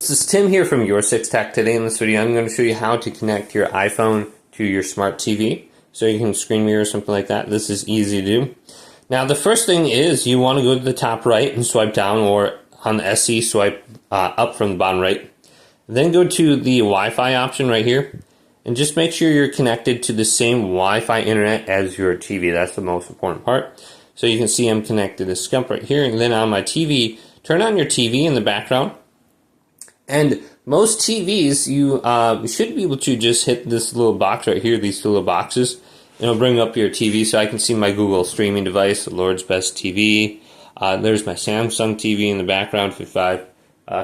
This is Tim here from Your 6 Tech. Today in this video I'm going to show you how to connect your iPhone to your smart TV so you can screen mirror or something like that. This is easy to do. Now the first thing is you want to go to the top right and swipe down, or on the SE swipe up from the bottom right. Then go to the Wi-Fi option right here and just make sure you're connected to the same Wi-Fi internet as your TV. That's the most important part. So you can see I'm connected to Scump right here, and then on my TV, turn on your TV in the background. And most TVs, you should be able to just hit this little box right here, these two little boxes. It'll bring up your TV so I can see my Google streaming device, the Lord's Best TV. There's my Samsung TV in the background, 55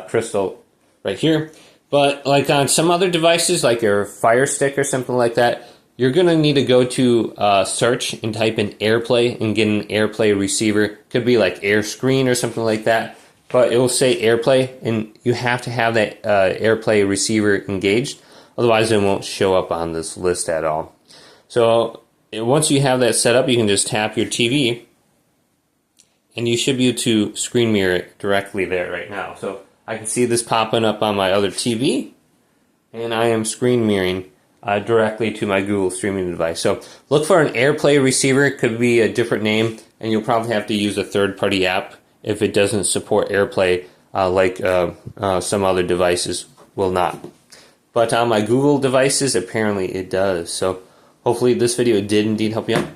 crystal right here. But like on some other devices, like your Fire Stick or something like that, you're going to need to go to search and type in AirPlay and get an AirPlay receiver. Could be like AirScreen or something like that. But it will say AirPlay, and you have to have that AirPlay receiver engaged. Otherwise, it won't show up on this list at all. So once you have that set up, you can just tap your TV, and you should be able to screen mirror it directly there right now. So I can see this popping up on my other TV, and I am screen mirroring directly to my Google streaming device. So look for an AirPlay receiver. It could be a different name, and you'll probably have to use a third-party app if it doesn't support AirPlay like some other devices will not. But on my Google devices, apparently it does. So hopefully this video did indeed help you out.